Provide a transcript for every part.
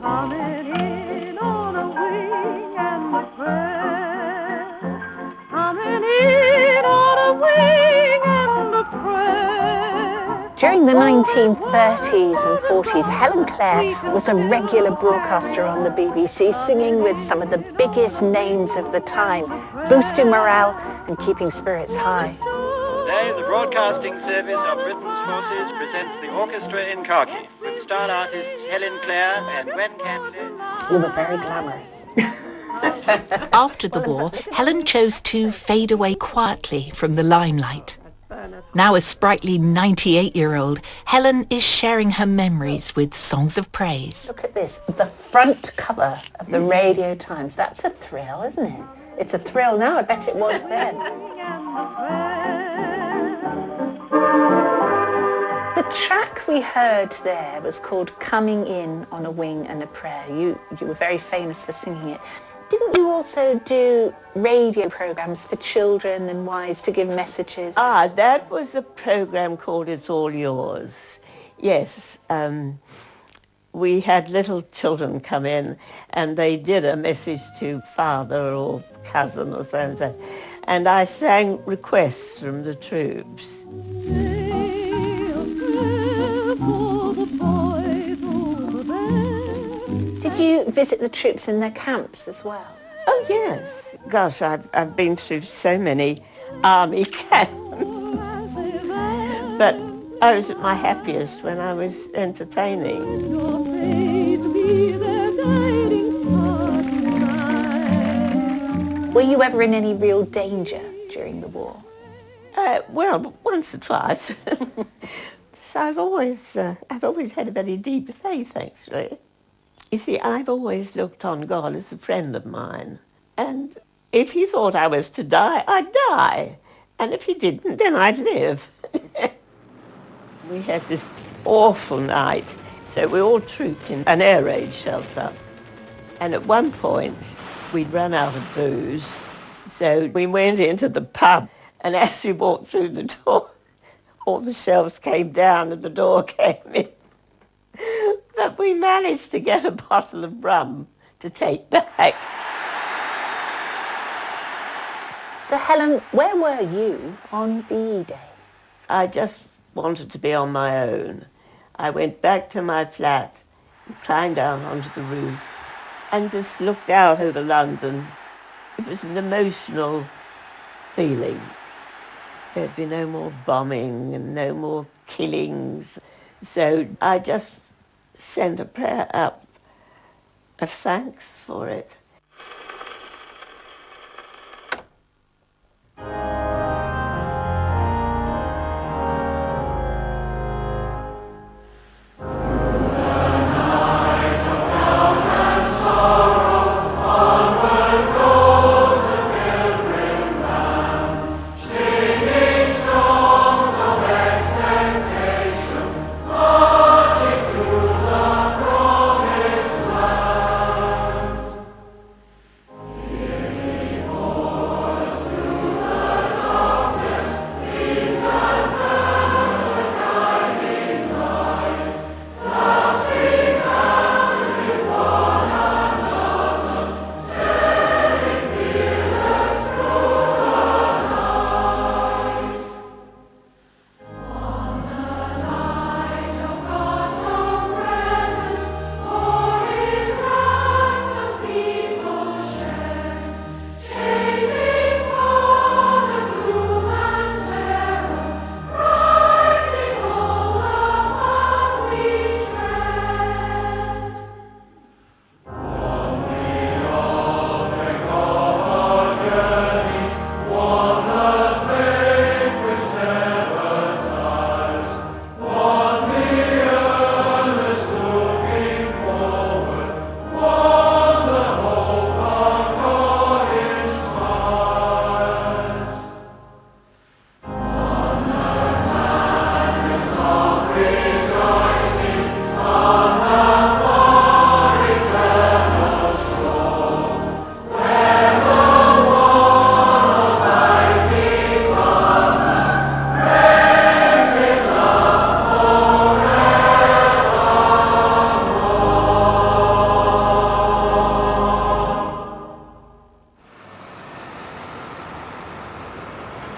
Coming in on a wing and a prayer. Coming in on a wing and a prayer. During the 1930s and 40s, Helen Clare was a regular broadcaster on the BBC, singing with some of the biggest names of the time, boosting morale and keeping spirits high. Today, the Broadcasting Service of Britain's Forces presents the Orchestra in Khaki, with star artists Helen Clare and Gwen Cantley. You were very glamorous. After the war, Helen chose to fade away quietly from the limelight. Now a sprightly 98-year-old, Helen is sharing her memories with songs of praise. Look at this, the front cover of the Radio Times. That's a thrill, isn't it? It's a thrill now, I bet it was then. The track we heard there was called Coming In on a Wing and a Prayer. You were very famous for singing it. Didn't you also do radio programmes for children and wives to give messages? That was a programme called It's All Yours. Yes, we had little children come in and they did a message to father or cousin or so, and I sang requests from the troops. Did you visit the troops in their camps as well? Oh yes. Gosh, I've been through so many army camps. But I was at my happiest when I was entertaining. Were you ever in any real danger during the war? Well, once or twice. So I've always had a very deep faith, actually. You see, I've always looked on God as a friend of mine. And if he thought I was to die, I'd die. And if he didn't, then I'd live. We had this awful night, so we all trooped in an air raid shelter. And at one point, we'd run out of booze, so we went into the pub, and as we walked through the door, all the shelves came down and the door came in. But we managed to get a bottle of rum to take back. So Helen, where were you on VE Day? I just wanted to be on my own. I went back to my flat, climbed down onto the roof, and just looked out over London. It was an emotional feeling. There'd be no more bombing and no more killings. So I just sent a prayer up of thanks for it.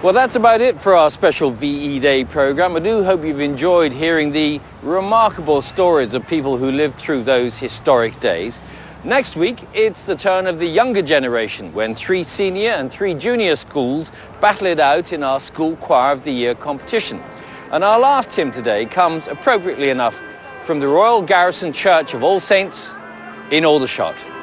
Well, that's about it for our special VE Day programme. I do hope you've enjoyed hearing the remarkable stories of people who lived through those historic days. Next week, it's the turn of the younger generation when 3 senior and 3 junior schools battle it out in our School Choir of the Year competition. And our last hymn today comes, appropriately enough, from the Royal Garrison Church of All Saints in Aldershot.